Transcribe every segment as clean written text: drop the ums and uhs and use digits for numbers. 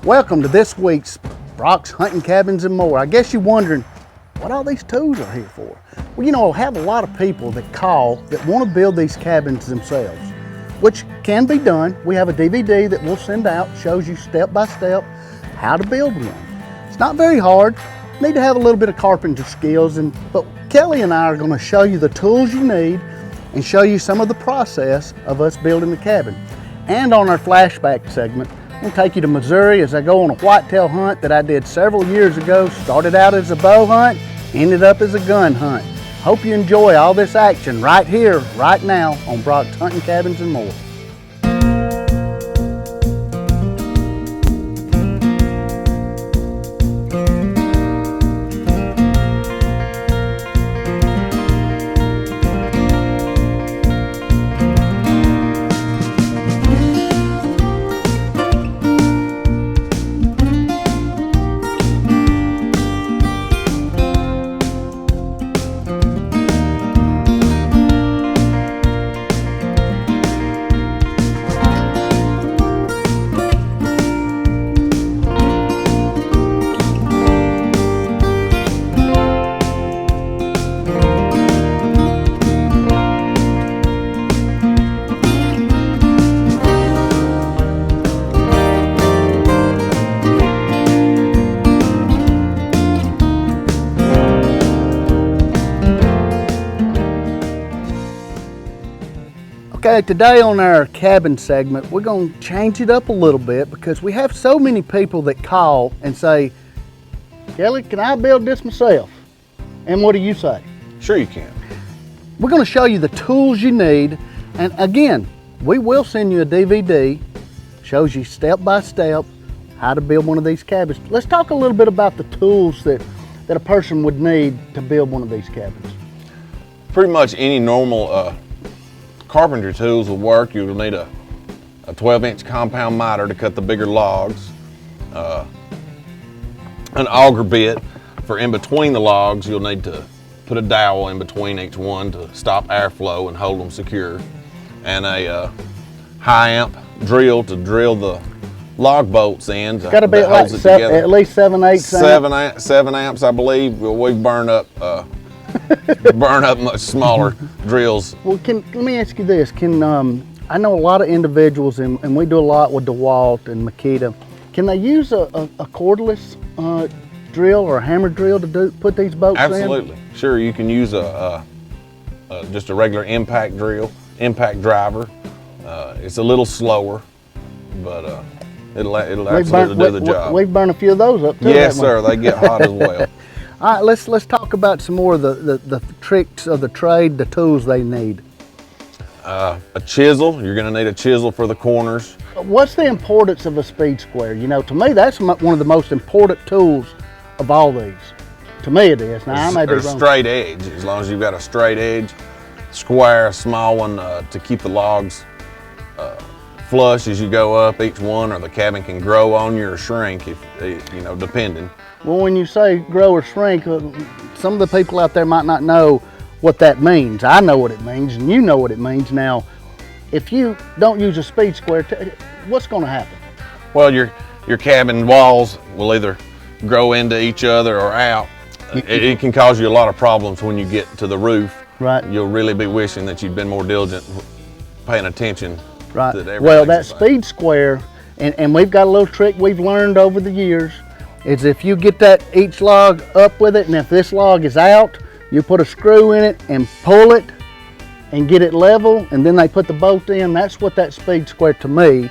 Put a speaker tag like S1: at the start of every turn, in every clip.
S1: Welcome to this week's Brock's Hunting Cabins and More. I guess you're wondering what all these tools are here for. Well, you know, I have a lot of people that call that want to build these cabins themselves, which can be done. We have a DVD that we'll send out, shows you step by step how to build one. It's not very hard. You need to have a little bit of carpenter skills, but Kelly and I are going to show you the tools you need and show you some of the process of us building the cabin. And on our flashback segment, I'll take you to Missouri as I go on a whitetail hunt that I did several years ago. Started out as a bow hunt, ended up as a gun hunt. Hope you enjoy all this action right here, right now on Brock's Hunting Cabins and More. Okay, today on our cabin segment, we're going to change it up a little bit because we have so many people that call and say, Kelly, can I build this myself? And what do you say?
S2: Sure you can.
S1: We're going to show you the tools you need. And again, we will send you a DVD, shows you step by step how to build one of these cabins. Let's talk a little bit about the tools that a person would need to build one of these cabins.
S2: Pretty much any normal carpentry tools will work. You'll need a 12-inch compound miter to cut the bigger logs, an auger bit for in between the logs. You'll need to put a dowel in between each one to stop airflow and hold them secure, and a high amp drill to drill the log bolts in.
S1: It's got to be like at least 7/8 amps.
S2: 7 amps, I believe. We've burned up much smaller drills.
S1: Well, let me ask you this. I know a lot of individuals, and we do a lot with DeWalt and Makita. Can they use a cordless drill or a hammer drill to put these bolts in?
S2: Absolutely. Sure, you can use just a regular impact drill, impact driver. It's a little slower, but it'll absolutely do the job.
S1: We've burned a few of those up too.
S2: Yes, sir. They get hot as well.
S1: All right, let's talk about some more of the tricks of the trade, the tools they need.
S2: A chisel. You're going to need a chisel for the corners.
S1: What's the importance of a speed square? You know, to me, that's one of the most important tools of all these. To me, it is. Now, I may be wrong.
S2: Straight edge. As long as you've got a straight edge, square, a small one to keep the logs flush as you go up each one, or the cabin can grow on you or shrink, if you know, depending.
S1: Well, when you say grow or shrink, some of the people out there might not know what that means. I know what it means, and you know what it means. Now, if you don't use a speed square, what's going to happen?
S2: Well, your cabin walls will either grow into each other or out. It can cause you a lot of problems when you get to the roof.
S1: Right.
S2: You'll really be wishing that you'd been more diligent, paying attention.
S1: Right. Well, that speed square, and we've got a little trick we've learned over the years, is if you get each log up with it, and if this log is out, you put a screw in it and pull it and get it level, and then they put the bolt in. That's what that speed square, to me,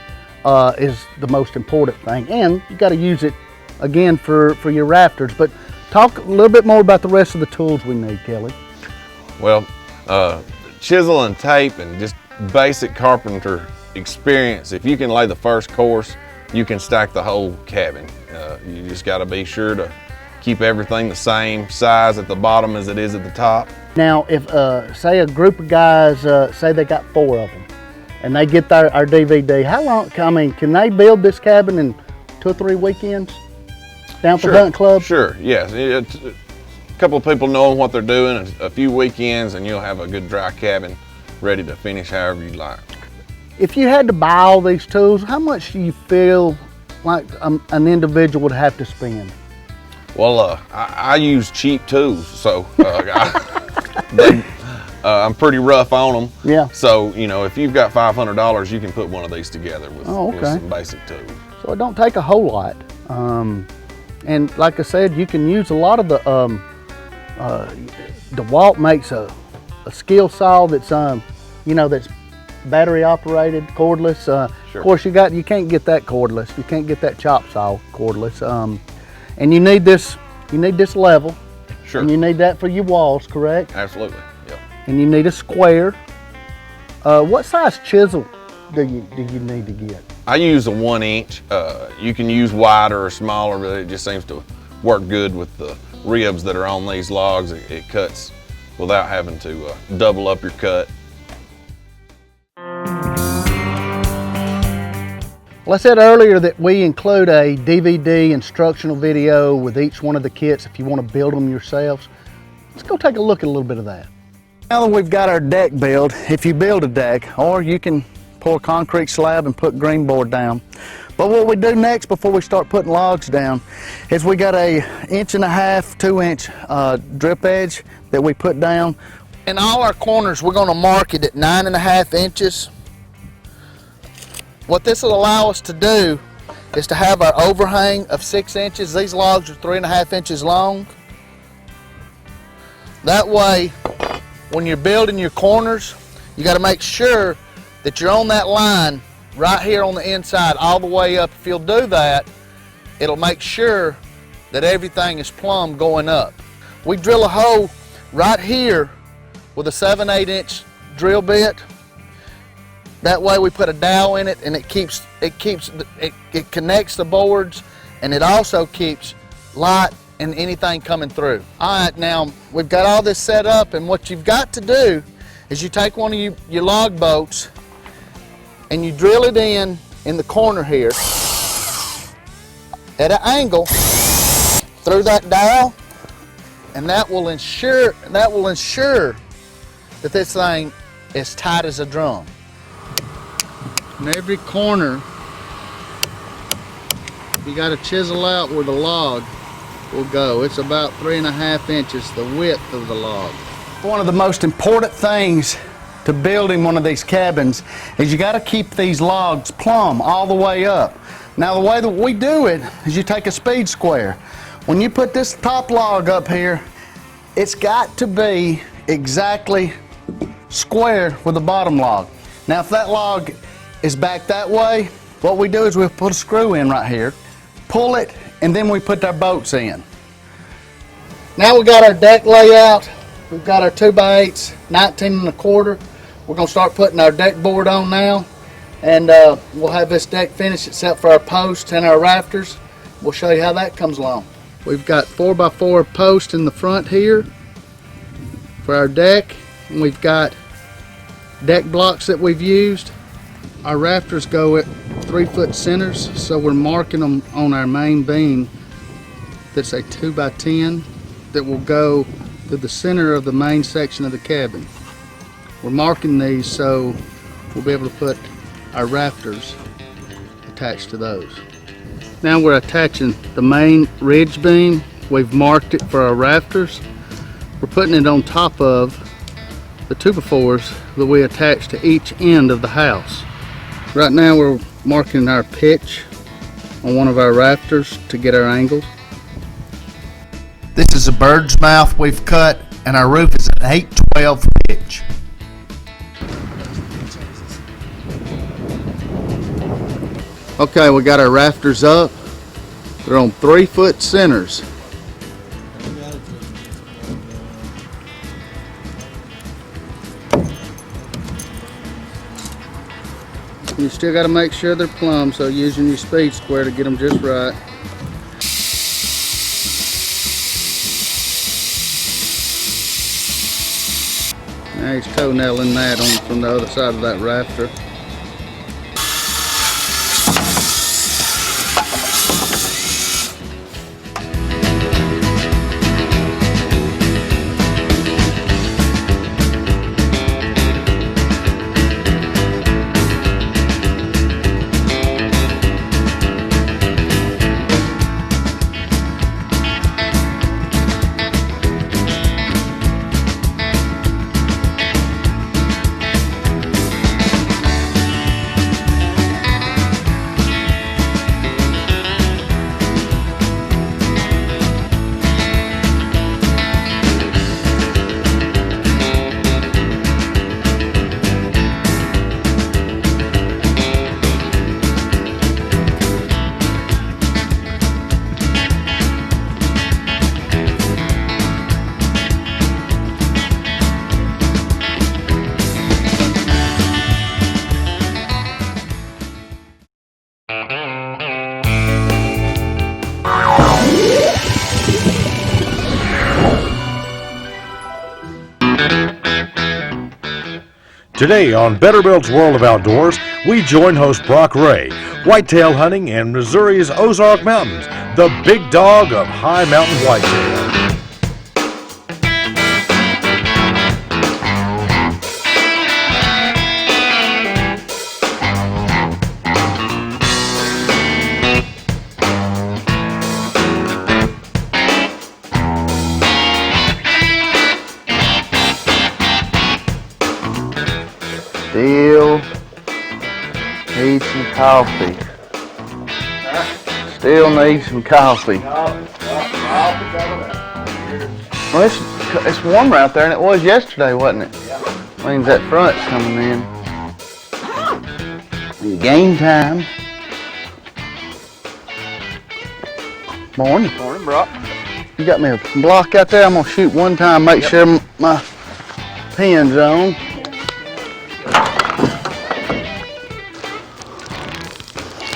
S1: is the most important thing. And you got to use it again for your rafters. But talk a little bit more about the rest of the tools we need, Kelly.
S2: Well, chisel and tape and just basic carpenter experience. If you can lay the first course, you can stack the whole cabin. You just got to be sure to keep everything the same size at the bottom as it is at the top.
S1: Now, if say a group of guys, say they got 4 of them, and they get our DVD, how long? I mean, can they build this cabin in 2 or 3 weekends down at the hunt club?
S2: Sure. Yes. A couple of people knowing what they're doing, a few weekends, and you'll have a good dry cabin ready to finish however you like.
S1: If you had to buy all these tools, how much do you feel like an individual would have to spend?
S2: Well, I use cheap tools, so I'm pretty rough on them.
S1: Yeah.
S2: So, you know, if you've got $500, you can put one of these together with, with some basic tools.
S1: So it don't take a whole lot. And like I said, you can use a lot of the DeWalt makes a skill saw that's, you know, that's battery operated, cordless.
S2: Sure.
S1: Of course, you can't get that cordless. You can't get that chop saw cordless. And you need this level.
S2: Sure.
S1: And you need that for your walls, correct?
S2: Absolutely. Yeah.
S1: And you need a square. What size chisel do you need to get?
S2: I use a 1 inch. You can use wider or smaller, but it just seems to work good with the ribs that are on these logs. It cuts without having to double up your cut.
S1: Well, I said earlier that we include a DVD instructional video with each one of the kits if you want to build them yourselves. Let's go take a look at a little bit of that. Now that we've got our deck built, if you build a deck, or you can pour a concrete slab and put green board down. But what we do next before we start putting logs down is we got a 1.5 inch, 2 inch drip edge that we put down. In all our corners, we're going to mark it at 9.5 inches. What this will allow us to do is to have our overhang of 6 inches. These logs are 3.5 inches long. That way, when you're building your corners, you got to make sure that you're on that line right here on the inside all the way up. If you'll do that, it'll make sure that everything is plumb going up. We drill a hole right here with a 7/8 inch drill bit. That way we put a dowel in it, and it connects the boards, and it also keeps light and anything coming through. All right, now we've got all this set up, and what you've got to do is you take one of your log bolts and you drill it in the corner here at an angle through that dowel, and that will ensure that this thing is tight as a drum. In every corner, you got to chisel out where the log will go. It's about 3.5 inches, the width of the log. One of the most important things to building one of these cabins is you got to keep these logs plumb all the way up. Now the way that we do it is you take a speed square. When you put this top log up here, it's got to be exactly square with the bottom log. Now if that log is back that way, what we do is we'll put a screw in right here, pull it, and then we put our bolts in. Now we got our deck layout. We've got our 2x8s, 19.25. We're gonna start putting our deck board on now, and we'll have this deck finished except for our posts and our rafters. We'll show you how that comes along. We've got 4x4 posts in the front here for our deck, and we've got deck blocks that we've used. Our rafters go at 3-foot centers, so we're marking them on our main beam. That's a 2x10 that will go to the center of the main section of the cabin. We're marking these so we'll be able to put our rafters attached to those. Now we're attaching the main ridge beam. We've marked it for our rafters. We're putting it on top of the 2x4s that we attach to each end of the house. Right now we're marking our pitch on one of our rafters to get our angles. This is a bird's mouth we've cut, and our roof is an 8/12 pitch. Okay, we got our rafters up. They're on 3-foot centers. You still got to make sure they're plumb, so using your speed square to get them just right. Now he's toe-nailing that on from the other side of that rafter.
S3: Today on Betterbilt's World of Outdoors, we join host Brock Ray, whitetail hunting in Missouri's Ozark Mountains, the big dog of high mountain whitetail.
S1: Still need some coffee. Still need some coffee. Well, it's warmer out there than it was yesterday, wasn't it? Yeah. Means that front's coming in. Game time. Morning.
S4: Morning, Brock.
S1: You got me a block out there. I'm gonna shoot one time, make sure my pin's on.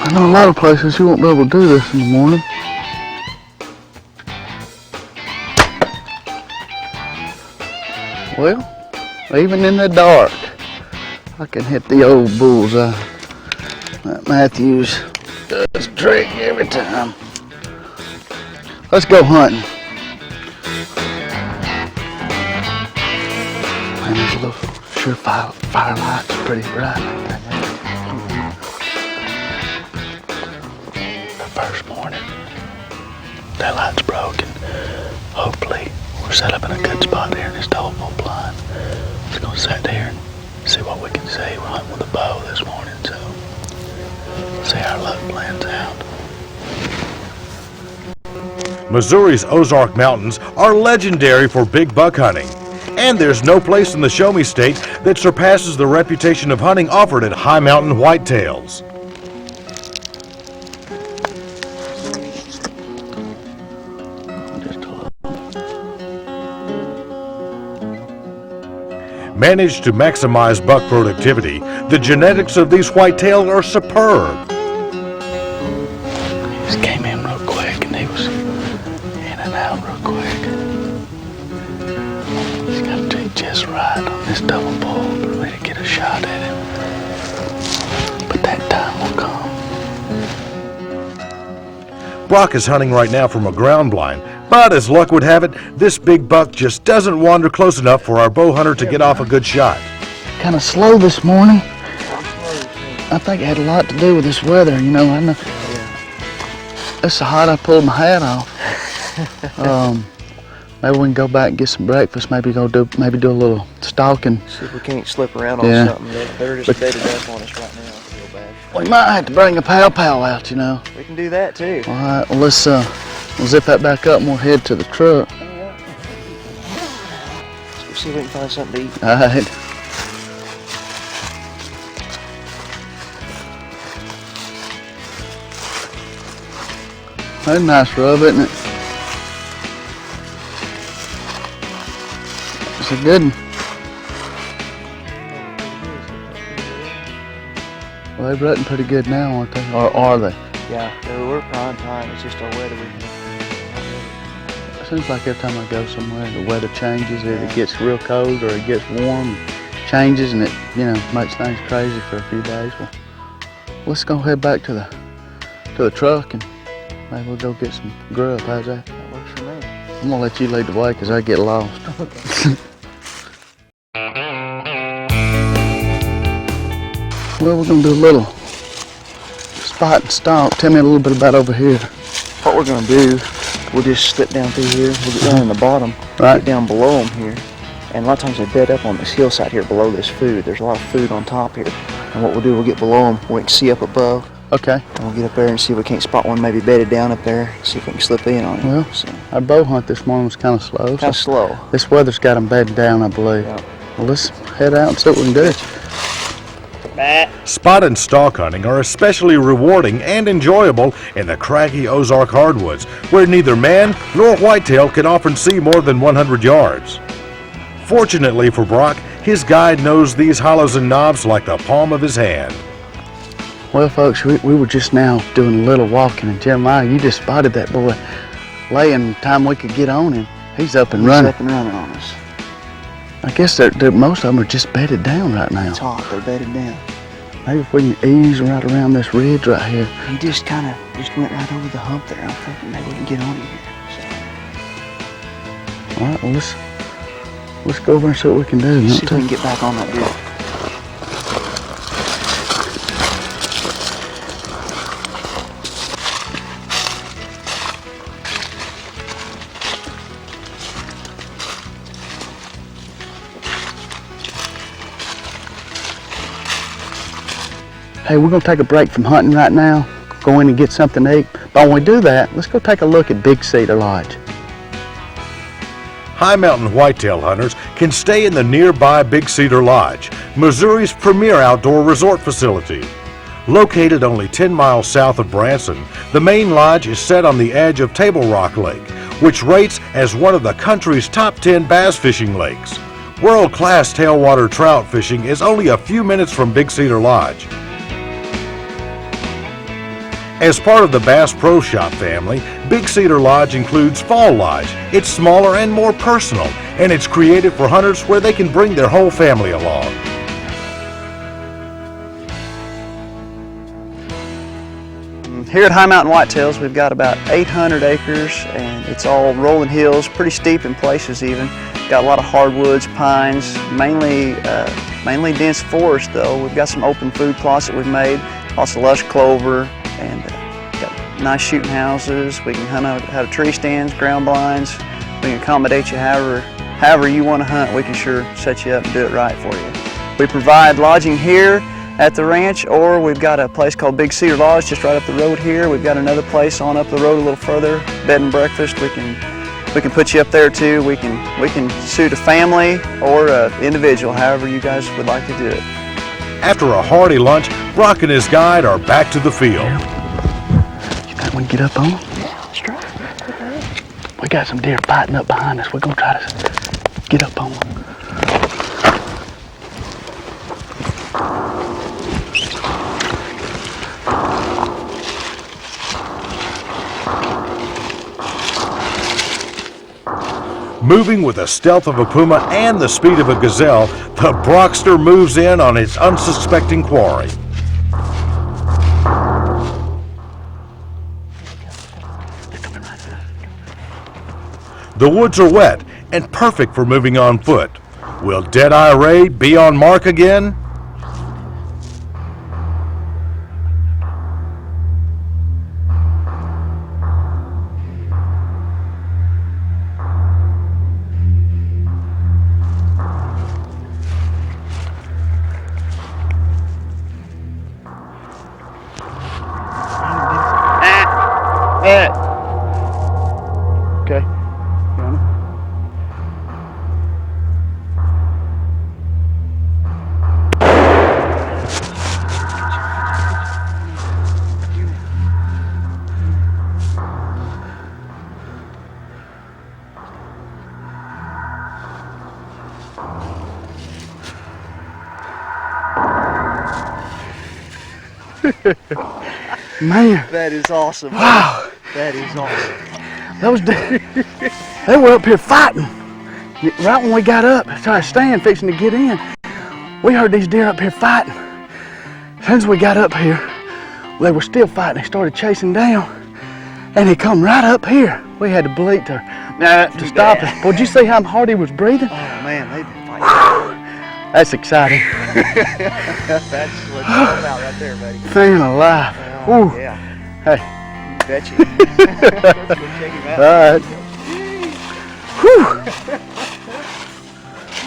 S1: I know a lot of places you won't be able to do this in the morning. Well, even in the dark, I can hit the old bullseye. That Matthews does trick every time. Let's go hunting. Man, these little surefire lights are pretty bright like that. First morning, daylight's broken. Hopefully, we're set up in a good spot here in this double bull blind. Just gonna sit here and see what we can see. We're hunting with a bow this morning, so see how our luck plans out.
S3: Missouri's Ozark Mountains are legendary for big buck hunting, and there's no place in the Show Me State that surpasses the reputation of hunting offered at high mountain whitetails. Managed to maximize buck productivity, the genetics of these whitetails are superb.
S1: He just came in real quick and he was in and out real quick. He's got to take just right on this double bull for me to get a shot at him. But that time will come.
S3: Brock is hunting right now from a ground blind, but as luck would have it, this big buck just doesn't wander close enough for our bow hunter to get off a good shot.
S1: Kind of slow this morning. I think it had a lot to do with this weather. You know, I know it's so hot I pulled my hat off. Maybe we can go back and get some breakfast. Maybe do a little stalking.
S4: See if we can't slip around on something. They're just bedded up on us right now. I feel bad.
S1: We might have to bring a pow out, you know.
S4: We can do that too.
S1: All right, well, let's we'll zip that back up and we'll head to the truck.
S4: Let's see if we can find something to eat.
S1: All right. That's a nice rub, isn't it? It's a good one. Well, they're rutting pretty good now, aren't they? Or are they?
S4: Yeah, we're prime time. It's just our weather.
S1: It seems like every time I go somewhere, the weather changes. Either it gets real cold or it gets warm, changes, and it, you know, makes things crazy for a few days. Well, let's go head back to the truck and maybe we'll go get some grub. How's that?
S4: That works for me.
S1: I'm gonna let you lead the way because I get lost. Well, we're gonna do a little spot and stalk. Tell me a little bit about over here.
S4: What we're gonna do, we'll just slip down through here. We'll get down in the bottom, get down below them here. And a lot of times they bed up on this hillside here below this food. There's a lot of food on top here. And what we'll do, we'll get below them where we can see up above.
S1: Okay.
S4: And we'll get up there and see if we can't spot one maybe bedded down up there. See if we can slip in on it.
S1: Well, our bow hunt this morning was kind of slow.
S4: Kind of slow.
S1: This weather's got them bedded down, I believe.
S4: Yeah.
S1: Well, let's head out and see what we can do.
S3: Spot and stalk hunting are especially rewarding and enjoyable in the craggy Ozark hardwoods, where neither man nor whitetail can often see more than 100 yards. Fortunately for Brock, his guide knows these hollows and knobs like the palm of his hand.
S1: Well, folks, we were just now doing a little walking, and Jeremiah, you just spotted that boy laying time we could get on him. He's up and running.
S4: He's up and running on us.
S1: I guess most of them are just bedded down right now.
S4: It's hot, they're bedded down.
S1: Maybe if we can ease right around this ridge right here.
S4: He just kind of went right over the hump there. I'm thinking maybe we can get on him here.
S1: All right, well, let's go over and see what we can do.
S4: Let's see if we can get back on that deer.
S1: Hey, we're gonna take a break from hunting right now, go in and get something to eat. But when we do that, let's go take a look at Big Cedar Lodge.
S3: High mountain whitetail hunters can stay in the nearby Big Cedar Lodge, Missouri's premier outdoor resort facility. Located only 10 miles south of Branson, the main lodge is set on the edge of Table Rock Lake, which rates as one of the country's top 10 bass fishing lakes. World-class tailwater trout fishing is only a few minutes from Big Cedar Lodge. As part of the Bass Pro Shop family, Big Cedar Lodge includes Fall Lodge. It's smaller and more personal, and it's created for hunters where they can bring their whole family along.
S4: Here at High Mountain Whitetails, we've got about 800 acres, and it's all rolling hills, pretty steep in places even. Got a lot of hardwoods, pines, mainly dense forest though. We've got some open food plots that we've made, lots of lush clover, and got nice shooting houses. We can hunt out of tree stands, ground blinds. We can accommodate you however you want to hunt. We can sure set you up and do it right for you. We provide lodging here at the ranch, or we've got a place called Big Cedar Lodge just right up the road here. We've got another place on up the road a little further, bed and breakfast. We can put you up there too. We can suit a family or an individual, however you guys would like to do it.
S3: After a hearty lunch, Brock and his guide are back to the field.
S1: You think we can get up on them?
S4: Yeah, let's try.
S1: We got some deer fighting up behind us. We're gonna try to get up on them.
S3: Moving with the stealth of a puma and the speed of a gazelle, the Brockster moves in on its unsuspecting quarry. The woods are wet and perfect for moving on foot. Will Deadeye Ray be on mark again?
S1: Okay. You on it? Man.
S4: That is awesome.
S1: Wow.
S4: That is awesome.
S1: Those deer, they were up here fighting. Right when we got up, tried to stand, fixing to get in, we heard these deer up here fighting. As soon as we got up here, they were still fighting. They started chasing down, and he come right up here. We had to bleat to stop it. Well, did you see how hard he was breathing?
S4: Oh man, they've been fighting.
S1: That's exciting.
S4: That's what it's all about right there, buddy.
S1: Man alive.
S4: Oh,
S1: Woo.
S4: yeah.
S1: Hey.
S4: You betcha. Let's go check him out.
S1: All right. Whew.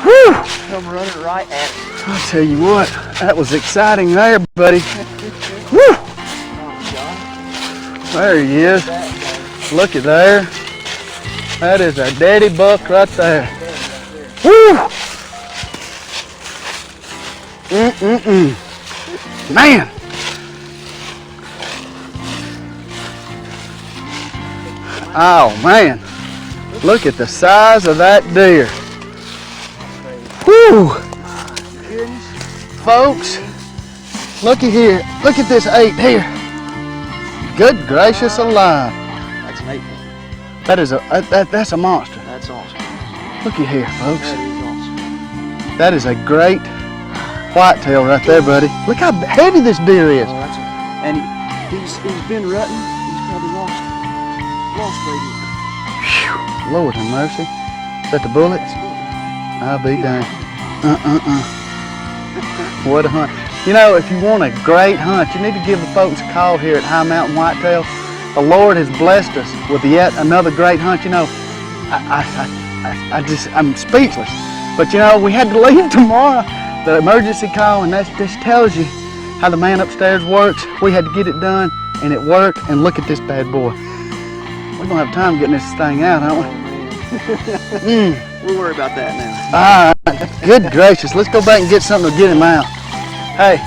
S1: Whew.
S4: Come running right at him.
S1: I'll tell you what, that was exciting there, buddy. Woo. There he is. Look at there. That is a daddy buck right there. Woo. Man. Oh man, look at the size of that deer. Whew. Folks, Looky here. Look at this 8 here. Good gracious alive.
S4: That's an 8-point.
S1: That is that's a monster.
S4: That's awesome.
S1: Looky here, folks.
S4: That is awesome.
S1: That is a great whitetail right there, buddy. Look how heavy this deer is.
S4: Oh, and he's been rutting. He's probably lost weight.
S1: Whew, Lord have mercy. Is that the bullets? I'll be dang. What a hunt. You know, if you want a great hunt, you need to give the folks a call here at High Mountain Whitetail. The Lord has blessed us with yet another great hunt. You know, I'm speechless. But you know, we had to leave tomorrow. The emergency call, and that just tells you how the man upstairs works. We had to get it done, and it worked. And look at this bad boy. We're gonna have time getting this thing out, aren't we?
S4: We'll worry about that now.
S1: All right. Good gracious. Let's go back and get something to get him out. Hey,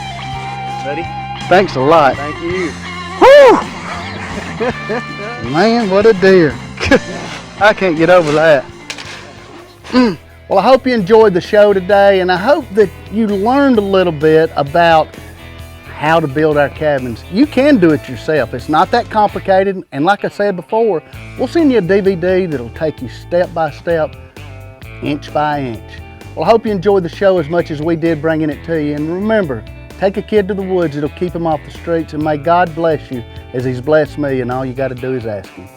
S4: Buddy,
S1: thanks a lot.
S4: thank you.
S1: Whew! Man, what a deer. I can't get over that. Well, I hope you enjoyed the show today, and I hope that you learned a little bit about how to build our cabins. You can do it yourself. It's not that complicated, and like I said before, we'll send you a DVD that'll take you step by step, inch by inch. Well, I hope you enjoyed the show as much as we did bringing it to you, and remember, take a kid to the woods. It'll keep him off the streets, and may God bless you as He's blessed me, and all you got to do is ask Him.